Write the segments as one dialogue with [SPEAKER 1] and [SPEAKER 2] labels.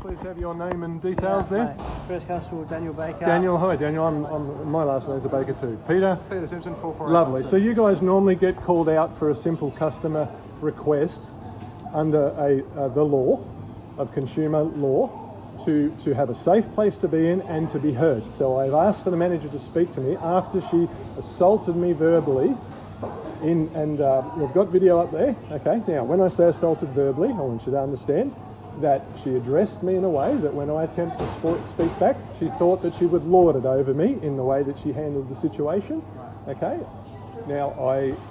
[SPEAKER 1] please have your name and details there?
[SPEAKER 2] First Constable Daniel Baker.
[SPEAKER 1] Daniel, hi Daniel, my last name's Baker too. Peter?
[SPEAKER 3] Peter Simpson, 448.
[SPEAKER 1] Lovely. So you guys normally get called out for a simple customer request under the law of consumer law to have a safe place to be in and to be heard. So I've asked for the manager to speak to me after she assaulted me verbally and we've got video up there. Okay, now when I say assaulted verbally, I want you to understand that she addressed me in a way that when I attempt to speak back, she thought that she would lord it over me in the way that she handled the situation. Okay, now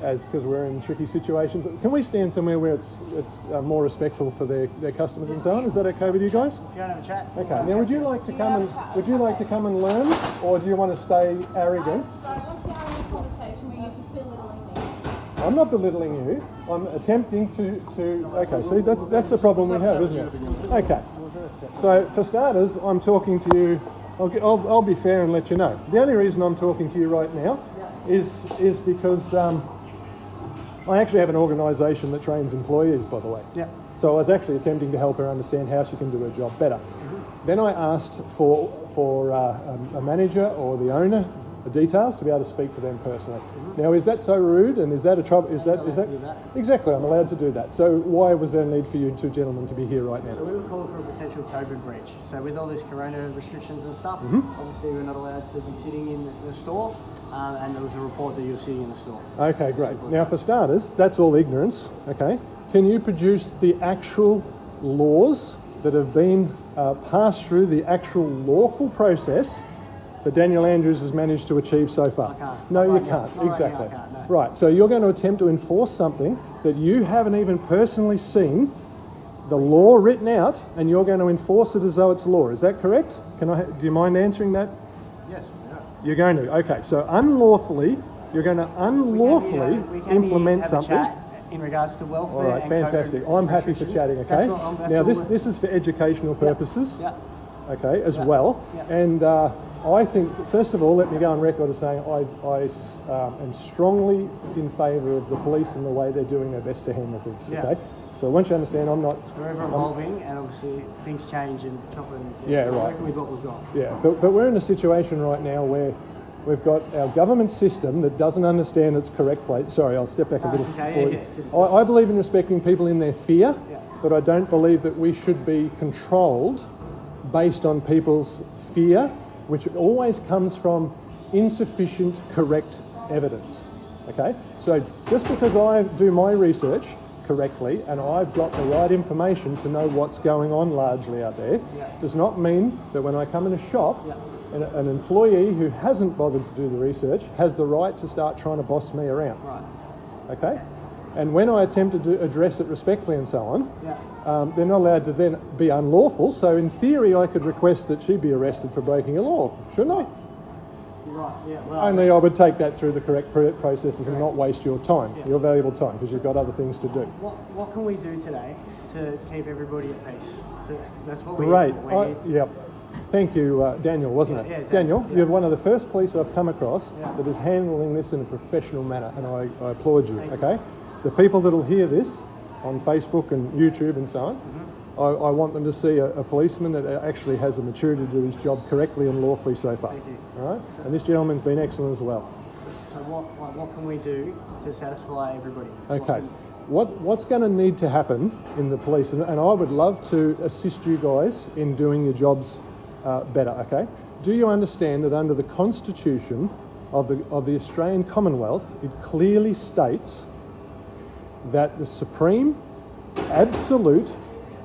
[SPEAKER 1] because we're in tricky situations, can we stand somewhere where it's more respectful for their customers and so on? Is that okay with you guys?
[SPEAKER 2] If you want to have a chat.
[SPEAKER 1] Okay. Now, would you like to come and learn, or do you want to stay arrogant?
[SPEAKER 4] I want to have a conversation where you're just belittling me.
[SPEAKER 1] I'm not belittling you. I'm attempting to. Okay, see, that's the problem we have, isn't it? Okay. So for starters, I'm talking to you. I'll be fair and let you know. The only reason I'm talking to you right now is because I actually have an organisation that trains employees, by the way.
[SPEAKER 2] Yeah.
[SPEAKER 1] So I was actually attempting to help her understand how she can do her job better. Then I asked for a manager or the owner the details to be able to speak to them personally. Now, is that so rude? And is that a trouble? Is that exactly? I'm allowed to do that. So why was there a need for you two gentlemen to be here right now?
[SPEAKER 2] So we were calling for a potential COVID breach. So with all this corona restrictions and stuff, obviously we're not allowed to be sitting in the store, and there was a report that you were sitting in the store.
[SPEAKER 1] Okay, great. Now, for starters, that's all ignorance. Okay, can you produce the actual laws that have been passed through the actual lawful process that Daniel Andrews has managed to achieve so far?
[SPEAKER 2] I can't.
[SPEAKER 1] No, you can't. Exactly.
[SPEAKER 2] I can't, no.
[SPEAKER 1] Right. So you're going to attempt to enforce something that you haven't even personally seen the law written out, and you're going to enforce it as though it's law. Is that correct? Do you mind answering that?
[SPEAKER 3] Yes. Yeah.
[SPEAKER 1] You're going to. Okay. So unlawfully, you're going to unlawfully implement something.
[SPEAKER 2] In regards to welfare.
[SPEAKER 1] All right.
[SPEAKER 2] And
[SPEAKER 1] fantastic.
[SPEAKER 2] COVID
[SPEAKER 1] I'm happy for chatting. Okay. Now this is for educational purposes.
[SPEAKER 2] Yeah.
[SPEAKER 1] Okay, as well.
[SPEAKER 2] Yeah.
[SPEAKER 1] And I think, first of all, let me go on record as saying I am strongly in favour of the police and the way they're doing their best to handle things.
[SPEAKER 2] Yeah.
[SPEAKER 1] Okay, so once you understand, I'm not.
[SPEAKER 2] We're ever evolving, and obviously things change and
[SPEAKER 1] Yeah, right.
[SPEAKER 2] We've got what we've got.
[SPEAKER 1] Yeah, but we're in a situation right now where we've got our government system that doesn't understand its correct place. Sorry, I'll step back a little. I believe in respecting people in their fear, but I don't believe that we should be controlled based on people's fear, which always comes from insufficient correct evidence. Okay, so just because I do my research correctly and I've got the right information to know what's going on largely out there, does not mean that when I come in a shop, an employee who hasn't bothered to do the research has the right to start trying to boss me around.
[SPEAKER 2] Right.
[SPEAKER 1] Okay, and when I attempt to address it respectfully and so on, they're not allowed to then be unlawful. So in theory, I could request that she be arrested for breaking a law, shouldn't I?
[SPEAKER 2] Right. Yeah. Well,
[SPEAKER 1] only I would take that through the correct processes and not waste your time, your valuable time, because you've got other things to do.
[SPEAKER 2] What can we do today to keep everybody at peace? So that's what
[SPEAKER 1] Great.
[SPEAKER 2] we're
[SPEAKER 1] Yep. Thank you, Daniel, wasn't it?
[SPEAKER 2] Yeah,
[SPEAKER 1] Daniel, you're one of the first police I've come across that is handling this in a professional manner, and I applaud you. Okay. The people that will hear this on Facebook and YouTube and so on, I want them to see a policeman that actually has the maturity to do his job correctly and lawfully so far.
[SPEAKER 2] Thank you.
[SPEAKER 1] All right? And this gentleman's been excellent as well.
[SPEAKER 2] So what can we do to satisfy everybody?
[SPEAKER 1] Okay. What's going to need to happen in the police, and I would love to assist you guys in doing your jobs better, okay? Do you understand that under the Constitution of the Australian Commonwealth, it clearly states that the supreme, absolute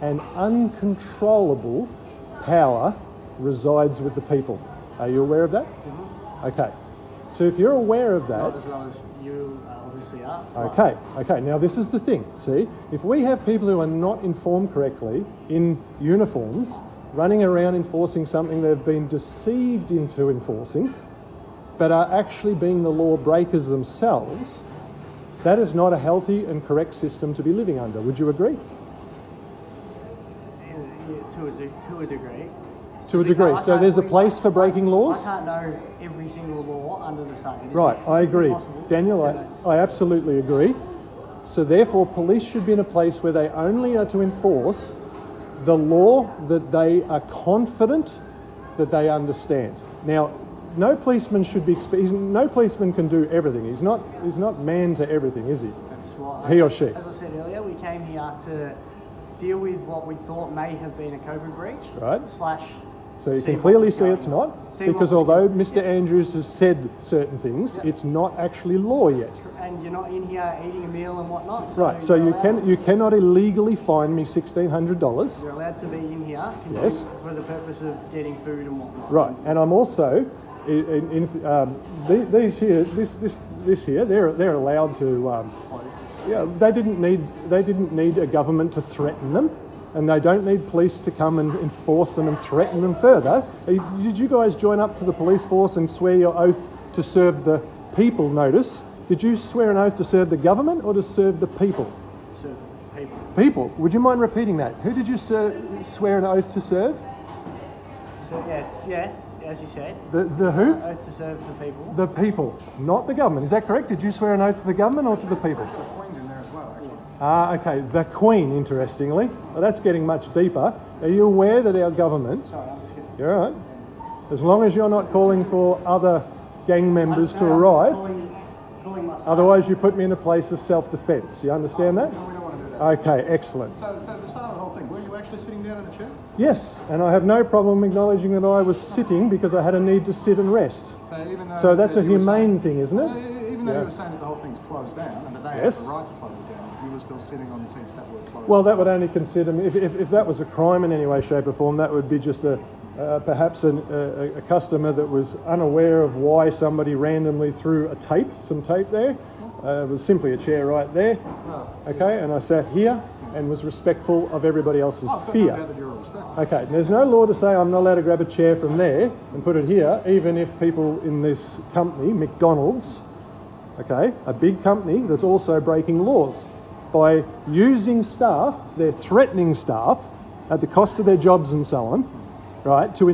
[SPEAKER 1] and uncontrollable power resides with the people. Are you aware of that? Okay. So if you're aware of that...
[SPEAKER 2] Not as well as you obviously are.
[SPEAKER 1] Okay. Now this is the thing. See, if we have people who are not informed correctly in uniforms, running around enforcing something they've been deceived into enforcing, but are actually being the law breakers themselves, that is not a healthy and correct system to be living under. Would you agree?
[SPEAKER 2] To a degree.
[SPEAKER 1] To a degree. So there's a place for breaking laws?
[SPEAKER 2] I can't know every single law under the sun.
[SPEAKER 1] Right, I agree. Daniel, I absolutely agree. So therefore, police should be in a place where they only are to enforce the law that they are confident that they understand. Now, no policeman should be. No policeman can do everything. He's not man to everything, is he?
[SPEAKER 2] That's what
[SPEAKER 1] He or she.
[SPEAKER 2] As I said earlier, we came here to deal with what we thought may have been a COVID breach.
[SPEAKER 1] Right.
[SPEAKER 2] Slash.
[SPEAKER 1] So you
[SPEAKER 2] see
[SPEAKER 1] can
[SPEAKER 2] what
[SPEAKER 1] clearly
[SPEAKER 2] was
[SPEAKER 1] see
[SPEAKER 2] going
[SPEAKER 1] it's
[SPEAKER 2] on.
[SPEAKER 1] not,
[SPEAKER 2] See what
[SPEAKER 1] because
[SPEAKER 2] was
[SPEAKER 1] although
[SPEAKER 2] going-
[SPEAKER 1] Mr. Andrews has said certain things,
[SPEAKER 2] Yep.
[SPEAKER 1] it's not actually law yet.
[SPEAKER 2] And you're not in here eating a meal and whatnot.
[SPEAKER 1] Right. So
[SPEAKER 2] you're
[SPEAKER 1] you cannot illegally fine me $1,600.
[SPEAKER 2] You're allowed to be in here
[SPEAKER 1] Yes.
[SPEAKER 2] for the purpose of getting food and whatnot.
[SPEAKER 1] Right. And I'm also these here. This here. They're allowed to. Yeah. They didn't need a government to threaten them. And they don't need police to come and enforce them and threaten them further. Did you guys join up to the police force and swear your oath to serve the people notice? Did you swear an oath to serve the government or to serve the people?
[SPEAKER 2] So people.
[SPEAKER 1] People. Would you mind repeating that? Who did you swear an oath to serve?
[SPEAKER 2] So yeah, as you said.
[SPEAKER 1] The who?
[SPEAKER 2] Oath to serve the people.
[SPEAKER 1] The people, not the government. Is that correct? Did you swear an oath to the government or to the people?
[SPEAKER 3] The Queen's in there as well, actually.
[SPEAKER 1] Ah, okay. The Queen, interestingly. Well, that's getting much deeper. Are you aware that our government...
[SPEAKER 2] Sorry, I'm just kidding.
[SPEAKER 1] You're all right. As long as you're not calling for other gang members to arrive,
[SPEAKER 2] Calling myself.
[SPEAKER 1] otherwise you put me in a place of self-defence. You understand that?
[SPEAKER 3] No, we don't want to do that.
[SPEAKER 1] Okay, excellent.
[SPEAKER 3] So at the start of the whole thing, were you actually sitting down in a chair?
[SPEAKER 1] Yes, and I have no problem acknowledging that I was sitting because I had a need to sit and rest.
[SPEAKER 3] So even though
[SPEAKER 1] So that's a
[SPEAKER 3] you were
[SPEAKER 1] humane
[SPEAKER 3] saying-
[SPEAKER 1] thing, isn't it?
[SPEAKER 3] Even though
[SPEAKER 1] Yeah.
[SPEAKER 3] you were saying that the whole thing's closed down and that they
[SPEAKER 1] Yes.
[SPEAKER 3] have the right to close it down, you were still sitting on the seats that were closed.
[SPEAKER 1] Well, that would only consider me, if that was a crime in any way, shape or form, that would be just perhaps a customer that was unaware of why somebody randomly threw some tape there. It was simply a chair right there,
[SPEAKER 3] Oh.
[SPEAKER 1] okay, and I sat here and was respectful of everybody else's
[SPEAKER 3] I've got no
[SPEAKER 1] fear.
[SPEAKER 3] doubt that you're respectful.
[SPEAKER 1] Okay, there's no law to say I'm not allowed to grab a chair from there and put it here, even if people in this company, McDonald's, okay, a big company that's also breaking laws. By using staff, they're threatening staff at the cost of their jobs and so on, right, to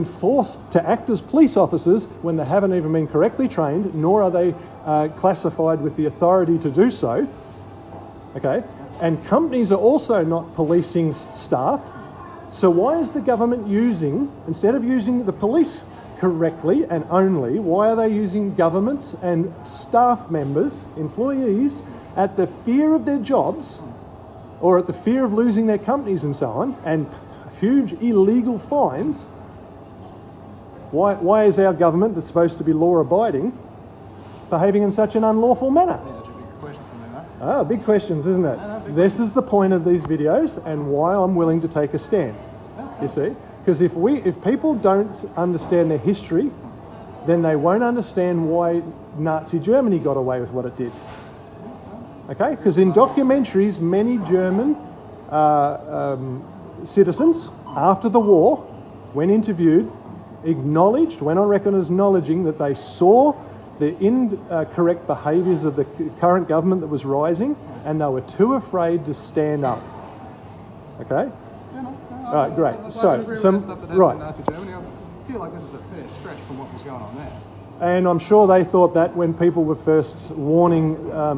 [SPEAKER 1] act as police officers when they haven't even been correctly trained, nor are they classified with the authority to do so, okay? And companies are also not policing staff. So why is the government instead of using the police correctly and only, why are they using governments and staff members, employees, at the fear of their jobs or at the fear of losing their companies and so on, and huge illegal fines? Why is our government, that's supposed to be law-abiding, behaving in such an unlawful manner?
[SPEAKER 3] Yeah, that's a big question for me, though.
[SPEAKER 1] Big questions, isn't it?
[SPEAKER 3] No, big
[SPEAKER 1] This is the point of these videos and why I'm willing to take a stand. You see? Because if people don't understand their history, then they won't understand why Nazi Germany got away with what it did. Okay? Because in documentaries, many German citizens, after the war, when interviewed, went on record as acknowledging that they saw the incorrect behaviours of the current government that was rising, and they were too afraid to stand up. Okay? Right, great. So,
[SPEAKER 3] I agree with that stuff that happened
[SPEAKER 1] right.
[SPEAKER 3] in Nazi Germany. I feel like this is a fair stretch from what was going on there.
[SPEAKER 1] And I'm sure they thought that when people were first warning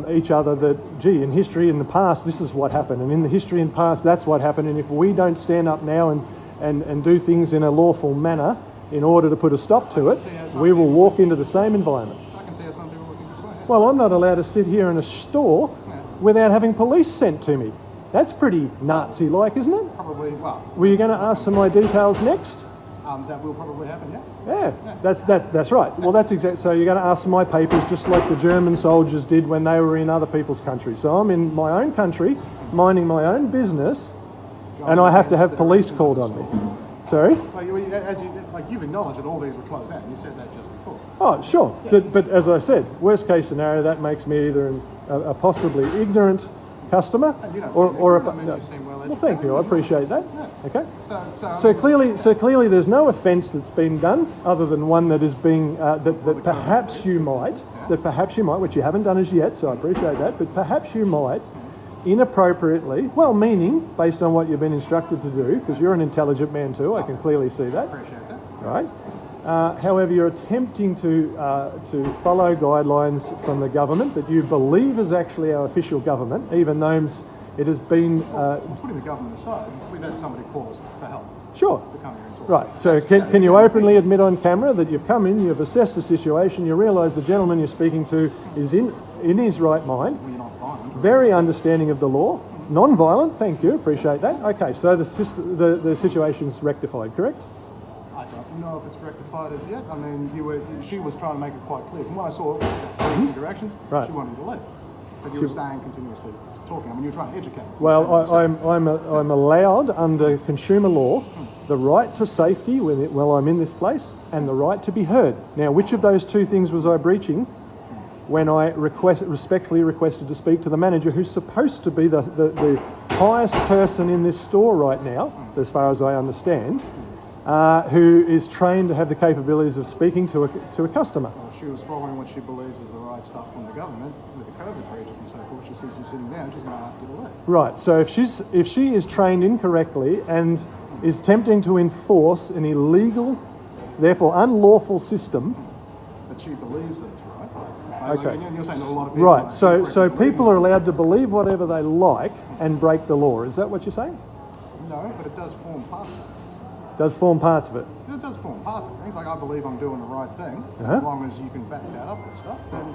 [SPEAKER 1] each other that, gee, in history in the past, this is what happened, and in the history in the past, that's what happened, and if we don't stand up now and do things in a lawful manner in order to put a stop to it, we will walk into the same environment.
[SPEAKER 3] I can see how some people would think this way.
[SPEAKER 1] Well, I'm not allowed to sit here in a store without having police sent to me. That's pretty Nazi-like, isn't it?
[SPEAKER 3] Probably, well,
[SPEAKER 1] Were you going to ask for my details next?
[SPEAKER 3] that will probably happen, yeah.
[SPEAKER 1] Yeah, that's right. Well, that's exactly. So you're going to ask for my papers just like the German soldiers did when they were in other people's countries. So I'm in my own country, minding my own business, and I have to have police called on me. Sorry?
[SPEAKER 3] Well, you've acknowledged that all these were closed down. You said that just before.
[SPEAKER 1] Oh, sure. But as I said, worst case scenario, that makes me either a possibly ignorant customer
[SPEAKER 3] And you don't
[SPEAKER 1] or
[SPEAKER 3] seem ignorant. I mean, you seem well
[SPEAKER 1] well, thank you. I appreciate that.
[SPEAKER 3] Yeah.
[SPEAKER 1] Okay.
[SPEAKER 3] So
[SPEAKER 1] clearly, there's no offence that's been done other than one that is being that perhaps you might, which you haven't done as yet. So I appreciate that. But perhaps you might, inappropriately, well, meaning based on what you've been instructed to do, because you're an intelligent man too. I can clearly see that.
[SPEAKER 3] appreciate that.
[SPEAKER 1] Right. However, you're attempting to follow guidelines from the government that you believe is actually our official government, even though It has been...
[SPEAKER 3] Putting the government aside, we've had somebody call us for help.
[SPEAKER 1] Sure.
[SPEAKER 3] To come here and talk.
[SPEAKER 1] Right, so can you openly admit on camera that you've come in, you've assessed the situation, you realise the gentleman you're speaking to is in his right mind,
[SPEAKER 3] Well, you're not violent.
[SPEAKER 1] very understanding of the law, non-violent, thank you, appreciate that. Okay, so the situation's rectified, correct?
[SPEAKER 3] I don't know if it's rectified as yet. I mean, she was trying to make it quite clear. From what I saw, the interaction,
[SPEAKER 1] Right.
[SPEAKER 3] she wanted to leave. But you were staying continuously talking. I mean, you were trying to educate.
[SPEAKER 1] Well, I'm allowed under consumer law the right to safety while I'm in this place and the right to be heard. Now, which of those two things was I breaching when I respectfully requested to speak to the manager, who's supposed to be the highest person in this store right now, as far as I understand, who is trained to have the capabilities of speaking to a customer?
[SPEAKER 3] Well, she was following what she believes is the right stuff from the government with the COVID breaches and so forth. She sees you sitting down, she's going to ask you to leave.
[SPEAKER 1] Right, so if she is trained incorrectly and is attempting to enforce an illegal, therefore unlawful system...
[SPEAKER 3] But she believes that it's right.
[SPEAKER 1] Okay.
[SPEAKER 3] And you're saying that a lot of people...
[SPEAKER 1] Right, so people are allowed to believe whatever they like and break the law. Is that what you're saying?
[SPEAKER 3] No, but it does form part of it.
[SPEAKER 1] Does form parts of it.
[SPEAKER 3] It does form parts of things. Like, I believe I'm doing the right thing.
[SPEAKER 1] Uh-huh.
[SPEAKER 3] As long as you can back that up with stuff, then...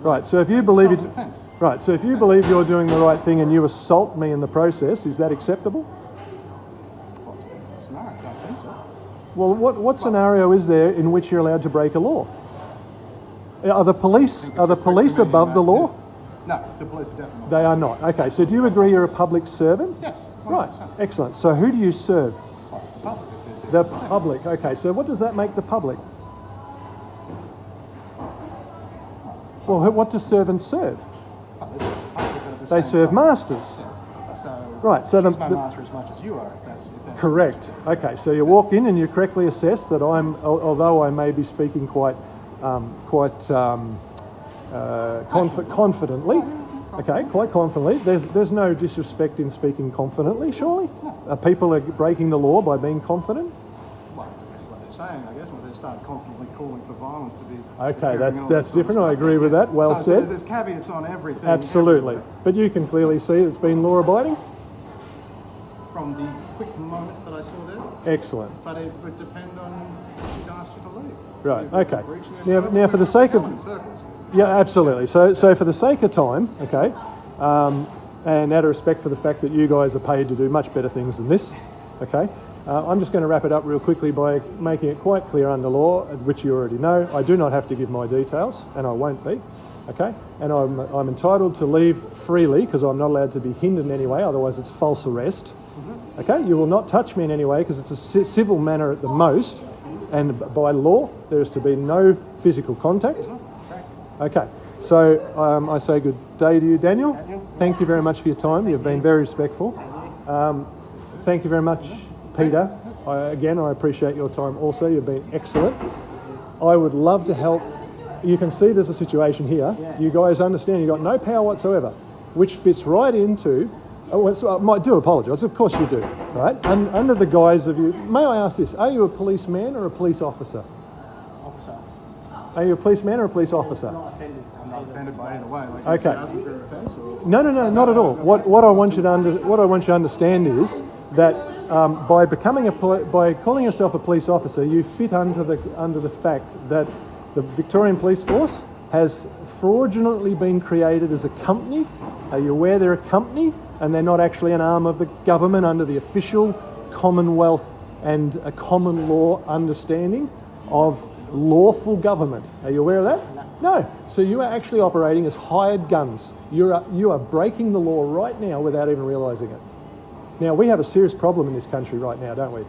[SPEAKER 1] Right, so if you believe it...
[SPEAKER 3] self-defense.
[SPEAKER 1] Right, so if you believe you're doing the right thing and you assault me in the process, is that acceptable?
[SPEAKER 3] No, I don't think so.
[SPEAKER 1] Well, what scenario is there in which you're allowed to break a law? Are the police above the law?
[SPEAKER 3] No, the police are definitely not.
[SPEAKER 1] They are not. Okay, so do you agree you're a public servant?
[SPEAKER 3] Yes. 100%.
[SPEAKER 1] Right, excellent. So who do you serve?
[SPEAKER 3] Well, it's the public. It's
[SPEAKER 1] The public. Okay, so what does that make the public? Well, what do servants serve? They serve masters.
[SPEAKER 3] So,
[SPEAKER 1] Right, so
[SPEAKER 3] she's my master as much as you are, if that's
[SPEAKER 1] correct. Okay, so you walk in and you correctly assess that although I may be speaking quite confidently, okay, quite confidently. There's no disrespect in speaking confidently, surely? People are breaking the law by being confident?
[SPEAKER 3] Well, it depends what they're saying, I guess. When they start confidently calling for violence to be...
[SPEAKER 1] Okay, that's different. I agree with that. Well
[SPEAKER 3] so
[SPEAKER 1] said.
[SPEAKER 3] There's caveats on everything.
[SPEAKER 1] Absolutely.
[SPEAKER 3] Everywhere.
[SPEAKER 1] But you can clearly see it's been law-abiding?
[SPEAKER 3] From the quick moment that I saw there.
[SPEAKER 1] Excellent.
[SPEAKER 3] But it would depend on if she's asked you to leave.
[SPEAKER 1] Right,
[SPEAKER 3] If you've
[SPEAKER 1] okay.
[SPEAKER 3] breached them,
[SPEAKER 1] Now for the sake of...
[SPEAKER 3] going in circles.
[SPEAKER 1] Yeah, absolutely. So for the sake of time, okay, and out of respect for the fact that you guys are paid to do much better things than this, okay, I'm just going to wrap it up real quickly by making it quite clear under law, which you already know, I do not have to give my details, and I won't be, okay, and I'm entitled to leave freely because I'm not allowed to be hindered in any way, otherwise it's false arrest, okay, you will not touch me in any way because it's a civil manner at the most, and by law there is to be no physical contact. Okay, so I say good day to you, Daniel. Thank you very much for your time. You've been very respectful. Thank you very much, Peter. Again, I appreciate your time also. You've been excellent. I would love to help. You can see there's a situation here. You guys understand you've got no power whatsoever, which fits right into... I do apologise, of course you do, right? Under the guise of you... May I ask this, are you a policeman or a police officer?
[SPEAKER 3] Officer.
[SPEAKER 1] Are you a policeman or a police officer?
[SPEAKER 3] I'm not offended by either way. Like,
[SPEAKER 1] Okay.
[SPEAKER 3] if you're asking for an offence or...
[SPEAKER 1] No, not at all. What I want you to understand is that by calling yourself a police officer, you fit under the fact that the Victorian Police Force has fraudulently been created as a company. Are you aware they're a company and they're not actually an arm of the government under the official Commonwealth and a common law understanding of lawful government? Are you aware of that? No. So you are actually operating as hired guns. You are breaking the law right now without even realising it. Now, we have a serious problem in this country right now, don't we?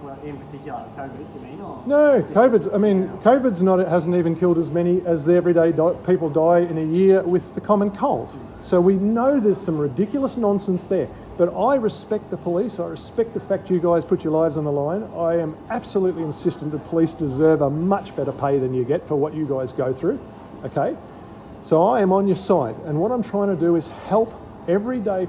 [SPEAKER 2] Well, in particular, COVID, you mean? Or
[SPEAKER 1] No, COVID's hasn't even killed as many as the everyday people die in a year with the common cold. So we know there's some ridiculous nonsense there. But I respect the police. I respect the fact you guys put your lives on the line. I am absolutely insistent the police deserve a much better pay than you get for what you guys go through. Okay? So I am on your side. And what I'm trying to do is help everyday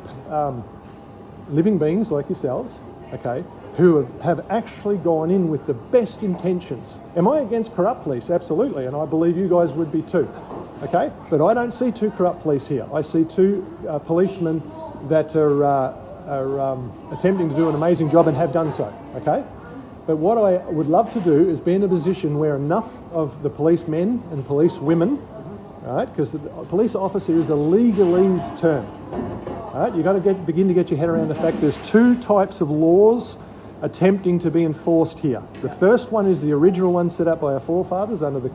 [SPEAKER 1] living beings like yourselves, okay, who have actually gone in with the best intentions. Am I against corrupt police? Absolutely, and I believe you guys would be too. Okay, but I don't see two corrupt police here. I see two policemen that are attempting to do an amazing job and have done so. Okay, but what I would love to do is be in a position where enough of the policemen and police women, right? Because the police officer is a legalese term. Right? You've got to begin to get your head around the fact there's two types of laws attempting to be enforced here. The first one is the original one set up by our forefathers under the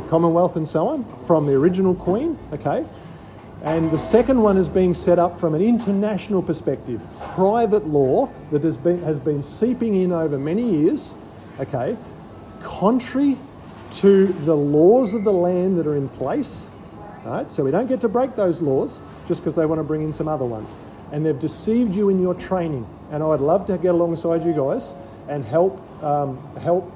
[SPEAKER 1] Commonwealth and so on, from the original Queen, okay? And the second one is being set up from an international perspective, private law that has been seeping in over many years, okay, contrary to the laws of the land that are in place, right? So we don't get to break those laws just because they want to bring in some other ones. And they've deceived you in your training. And I'd love to get alongside you guys and help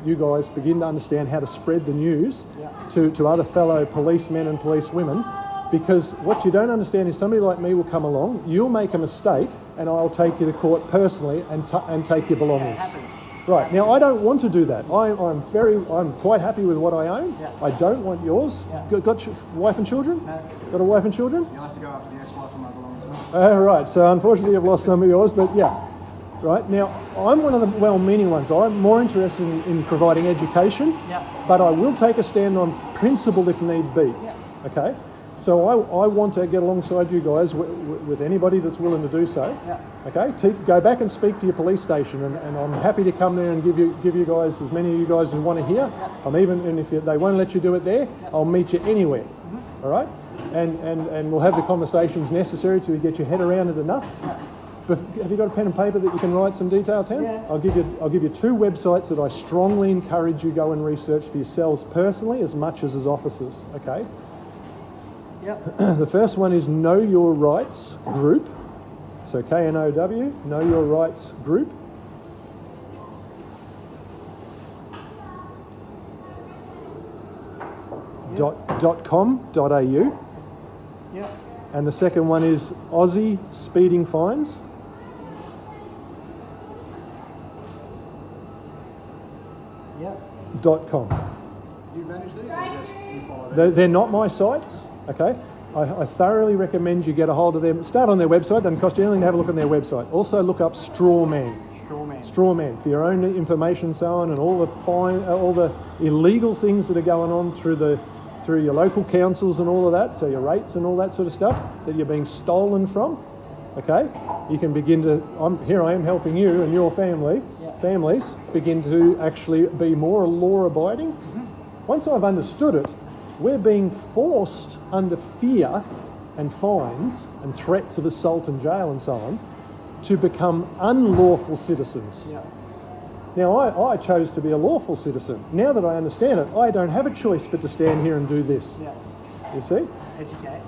[SPEAKER 1] you guys begin to understand how to spread the news to other fellow policemen and policewomen. Because what you don't understand is somebody like me will come along, you'll make a mistake, and I'll take you to court personally and take your belongings.
[SPEAKER 2] Yeah, it happens.
[SPEAKER 1] Right, now I don't want to do that. I'm quite happy with what I own. Yeah. I don't want yours.
[SPEAKER 2] Yeah.
[SPEAKER 1] Got wife and children?
[SPEAKER 2] No.
[SPEAKER 1] Got a wife and children?
[SPEAKER 3] You'll have to go after the ex-wife and my belongings.
[SPEAKER 1] Right, so unfortunately I've lost some of yours, but yeah. Right, now I'm one of the well-meaning ones. I'm more interested in providing education, but I will take a stand on principle if need be.
[SPEAKER 2] Yeah.
[SPEAKER 1] Okay? So I want to get alongside you guys with anybody that's willing to do so.
[SPEAKER 2] Yeah.
[SPEAKER 1] Okay, go back and speak to your police station, and I'm happy to come there and give you guys, as many of you guys as want to hear. And if they won't let you do it there, I'll meet you anywhere. Mm-hmm. All right, and we'll have the conversations necessary to get your head around it enough. But have you got a pen and paper that you can write some detail, Tam?
[SPEAKER 2] Yeah.
[SPEAKER 1] I'll give you two websites that I strongly encourage you go and research for yourselves personally as much as officers. Okay.
[SPEAKER 2] Yep.
[SPEAKER 1] The first one is Know Your Rights Group. So KNOW, Know Your Rights Group. .com.au.
[SPEAKER 2] Yep.
[SPEAKER 1] And the second one is Aussie Speeding Fines.
[SPEAKER 2] Yep.
[SPEAKER 1] .com.
[SPEAKER 3] Do you manage these or just you follow them?
[SPEAKER 1] They're not my sites, okay? I thoroughly recommend you get a hold of them. Start on their website, doesn't cost you anything to have a look on their website. Also look up Strawman. Strawman for your own information and so on, and all the illegal things that are going on through your local councils and all of that, so your rates and all that sort of stuff that you're being stolen from, okay? You can begin to, here I am helping you and your families begin to actually be more law-abiding. Mm-hmm. Once I've understood it, we're being forced under fear and fines and threats of assault and jail and so on to become unlawful citizens. Yeah. Now, I chose to be a lawful citizen. Now that I understand it, I don't have a choice but to stand here and do this. Yeah. You see?
[SPEAKER 2] Educate.